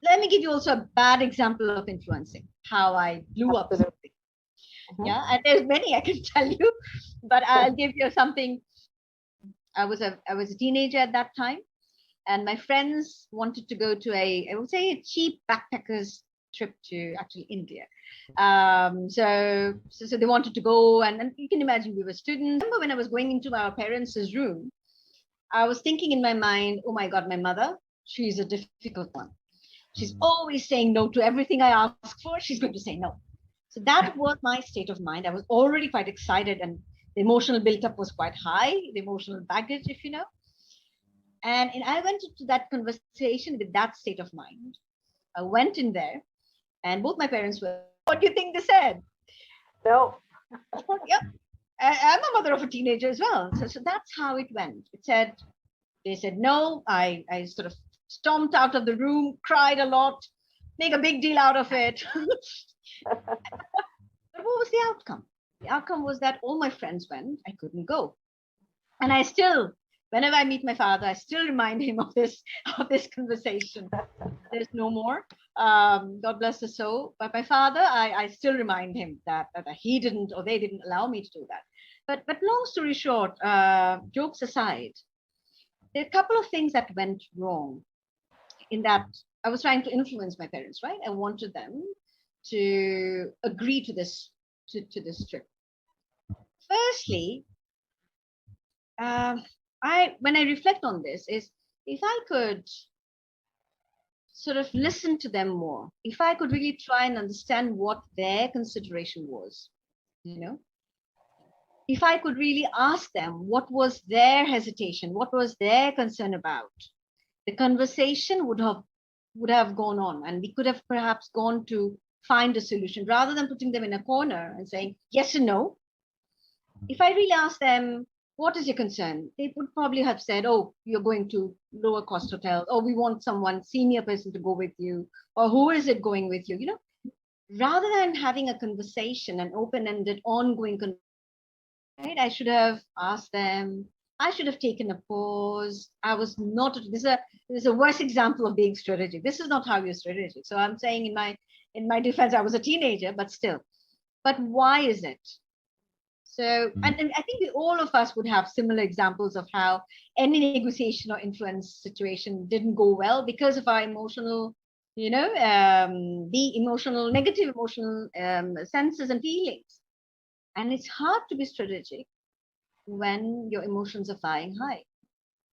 let me give you also a bad example of influencing, how I blew up something. Yeah, and there's many I can tell you, but I'll give you something. I was a teenager at that time, and my friends wanted to go to I would say, a cheap backpackers trip to actually India. So they wanted to go, and you can imagine we were students. I remember when I was going into our parents' room, I was thinking in my mind, oh my God, my mother, she's a difficult one. She's always saying no to everything I ask for. She's going to say no. So that was my state of mind. I was already quite excited, and the emotional build-up was quite high, the emotional baggage, if you know. And I went into that conversation with that state of mind. I went in there, and both my parents were, what do you think they said? No. Yeah, I'm a mother of a teenager as well. So that's how it went. They said no. I sort of stomped out of the room, cried a lot, make a big deal out of it. But what was the outcome? The outcome was that all my friends went, I couldn't go. And I still, whenever I meet my father, I still remind him of this conversation. There's no more. God bless his soul. But my father, I still remind him that he didn't, or they didn't allow me to do that. But long story short, jokes aside, there are a couple of things that went wrong in that I was trying to influence my parents, right? I wanted them to agree to this trip. Firstly, when I reflect on this, is if I could sort of listen to them more, if I could really try and understand what their consideration was, you know, if I could really ask them what was their hesitation, what was their concern about, the conversation would have gone on, and we could have perhaps gone to find a solution rather than putting them in a corner and saying yes and no. If I really asked them, what is your concern? They would probably have said, oh, you're going to lower cost hotels, or we want someone senior person to go with you, or who is it going with you? Rather than having a conversation, an open-ended, ongoing conversation, right? I should have asked them. I should have taken a pause. I was not. This is a worse example of being strategic. This is not how you're strategic. So I'm saying in my defense, I was a teenager, but still. But why is it? So, and I think all of us would have similar examples of how any negotiation or influence situation didn't go well because of our emotional, negative emotional senses and feelings. And it's hard to be strategic when your emotions are flying high.